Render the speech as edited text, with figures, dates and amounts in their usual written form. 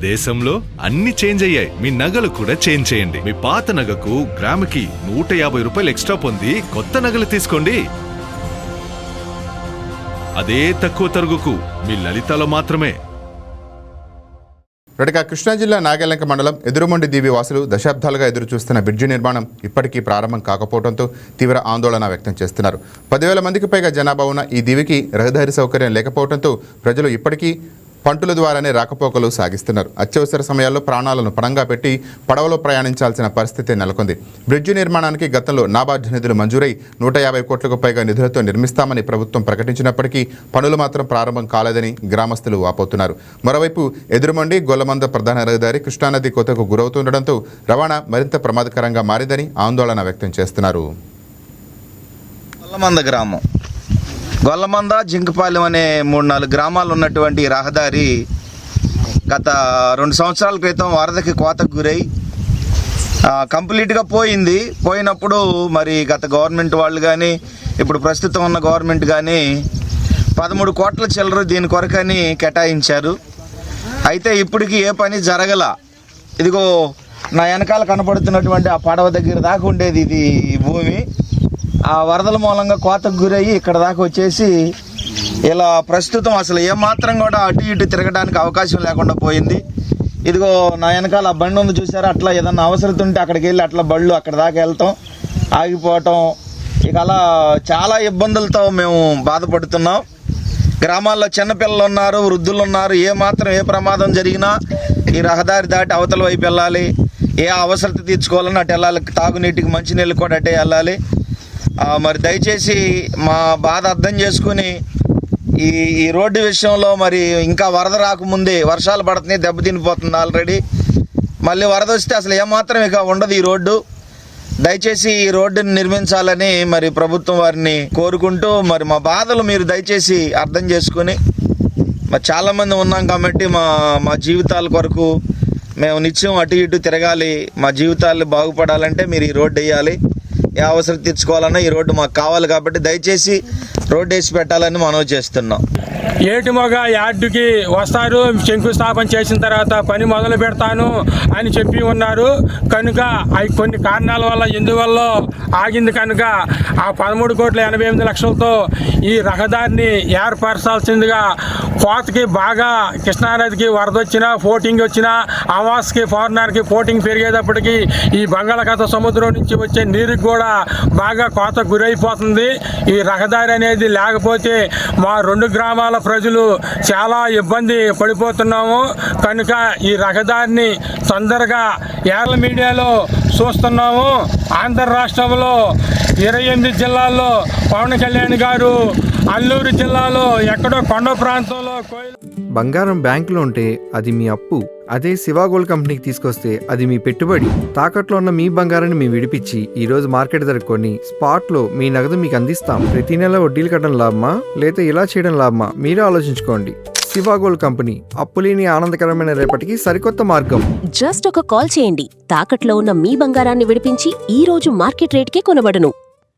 దేశంలో అన్ని చేంజ్ అయ్యాయి, మీ నగలు కూడా చేంజ్ చేయండి. మీ పాత నగకు గ్రాముకి 150 రూపాయలు ఎక్స్ట్రా పొంది కొత్త నగలు తీసుకోండి. అదే తక్కువ తరుగుకు మీ లలితలో మాత్రమే. కృష్ణా జిల్లా నాగేలంక మండలం ఎదురుమొండి దీవి వాసులు దశాబ్దాలుగా ఎదురు చూస్తున్న బ్రిడ్జి నిర్మాణం ఇప్పటికీ ప్రారంభం కాకపోవడంతో తీవ్ర ఆందోళన వ్యక్తం చేస్తున్నారు. 10,000 మందికి పైగా జనాభా ఉన్న ఈ దీవికి రహదారి సౌకర్యం లేకపోవడంతో ప్రజలు ఇప్పటికీ పంటుల ద్వారానే రాకపోకలు సాగిస్తున్నారు. అత్యవసర సమయాల్లో ప్రాణాలను పణంగా పెట్టి పడవలో ప్రయాణించాల్సిన పరిస్థితి నెలకొంది. బ్రిడ్జి నిర్మాణానికి గతంలో నాబార్డు నిధులు మంజూరై 150 కోట్లకు పైగా నిధులతో నిర్మిస్తామని ప్రభుత్వం ప్రకటించినప్పటికీ పనులు మాత్రం ప్రారంభం కాలేదని గ్రామస్తులు వాపోతున్నారు. మరోవైపు ఎదురుమండి గొల్లమంద ప్రధాన రహదారి కృష్ణానది కోతకు గురవుతుండటంతో రవాణా మరింత ప్రమాదకరంగా మారిందని ఆందోళన వ్యక్తం చేస్తున్నారు. గొల్లమంద జింకపాలెం అనే 3-4 గ్రామాలు ఉన్నటువంటి రహదారి గత 2 సంవత్సరాల క్రితం వరదకి కోతకు గురై కంప్లీట్గా పోయినప్పుడు మరి గత గవర్నమెంట్ వాళ్ళు కానీ ఇప్పుడు ప్రస్తుతం ఉన్న గవర్నమెంట్ కానీ 13 కోట్ల చిల్లర దీని కొరకని కేటాయించారు. అయితే ఇప్పటికీ ఏ పని జరగల. ఇదిగో నా వెనకాల కనపడుతున్నటువంటి ఆ పడవ దగ్గర దాకా ఉండేది ఇది భూమి. ఆ వరదల మూలంగా కోతకు గురయ్యి ఇక్కడ దాకా వచ్చేసి ఇలా ప్రస్తుతం అసలు ఏమాత్రం కూడా అటు ఇటు తిరగడానికి అవకాశం లేకుండా పోయింది. ఇదిగో నా వెనకాల ఆ బండి ఉంది చూసారా, అట్లా ఏదన్నా అవసరం ఉంటే అక్కడికి వెళ్ళి అట్లా బళ్ళు అక్కడ దాకా వెళ్తాం, ఆగిపోవటం, ఇక అలా చాలా ఇబ్బందులతో మేము బాధపడుతున్నాం. గ్రామాల్లో చిన్నపిల్లలు ఉన్నారు, వృద్ధులు ఉన్నారు. ఏ ప్రమాదం జరిగినా ఈ రహదారి దాటి అవతల వైపు వెళ్ళాలి. ఏ అవసరత తీర్చుకోవాలన్నా అటు వెళ్ళాలి. తాగునీటికి మంచినీళ్ళు కూడా అటే వెళ్ళాలి. మరి దయచేసి మా బాధ అర్థం చేసుకుని ఈ రోడ్డు విషయంలో మరి ఇంకా వరద రాకముందే వర్షాలు పడుతున్నాయి, దెబ్బతినిపోతుంది ఆల్రెడీ. మళ్ళీ వరద వస్తే అసలు ఏమాత్రం ఇక ఉండదు ఈ రోడ్డు. దయచేసి ఈ రోడ్డుని నిర్మించాలని మరి ప్రభుత్వం వారిని కోరుకుంటూ మరి మా బాధలు మీరు దయచేసి అర్థం చేసుకుని, మరి చాలామంది ఉన్నాం కాబట్టి మా జీవితాల కొరకు మేము నిత్యం అటు ఇటు తిరగాలి. మా జీవితాలు బాగుపడాలంటే మీరు ఈ రోడ్డు వేయాలి. ఏ అవసరం తెచ్చుకోవాలన్నా ఈ రోడ్డు మాకు కావాలి కాబట్టి దయచేసి రోడ్డు వేసి పెట్టాలని మనవి చేస్తున్నాం. ఏటిమొగ యార్డుకి వస్తారు, శంకుస్థాపన చేసిన తర్వాత పని మొదలు పెడతాను అని చెప్పి ఉన్నారు. కనుక అవి కొన్ని కారణాల వల్ల ఎందువల్ల ఆగింది కనుక ఆ 13,88,00,000తో ఈ రహదారిని ఏర్పరచాల్సిందిగా కోతకి బాగా కృష్ణానదికి వరద వచ్చినా, ఫోటింగ్ వచ్చినా, అమాస్కి ఫార్నర్కి ఫోటింగ్ పెరిగేటప్పటికి ఈ బంగాళాఖాత సముద్రం నుంచి వచ్చే నీరుకి కూడా బాగా కోత గురైపోతుంది. ఈ రహదారి అనేది లేకపోతే మా 2 గ్రామాల ప్రజలు చాలా ఇబ్బంది పడిపోతున్నాము. కనుక ఈ రహదారిని తొందరగా ఏర్ల మీడియాలో చూస్తున్నాము. ఆంధ్ర రాష్ట్రంలో 28 జిల్లాల్లో పవన్ కళ్యాణ్ గారు అల్లూరు జిల్లాలో ఎక్కడో కొండ ప్రాంతంలో బంగారం బ్యాంకులో ఉంటే అది మీ అప్పు, అదే శివ గోల్డ్ కంపెనీకి తీసుకొస్తే అది మీ పెట్టుబడి. తాకట్లో ఉన్న మీ బంగారాన్ని మేము విడిపించి ఈ రోజు మార్కెట్ ధర కొని స్పాట్ లో మీ నగదు మీకు అందిస్తాం. ప్రతి నెల వడ్డీలు కట్టడం లాభమా లేదా ఇలా చేయడం లాభమా మీరే ఆలోచించుకోండి. శివ గోల్డ్ కంపెనీ, అప్పులేని ఆనందకరమైన రేపటికి సరికొత్త మార్గం. జస్ట్ ఒక కాల్ చేయండి. తాకట్లో ఉన్న మీ బంగారాన్ని విడిపించి ఈ రోజు మార్కెట్ రేట్కే కొనబడును.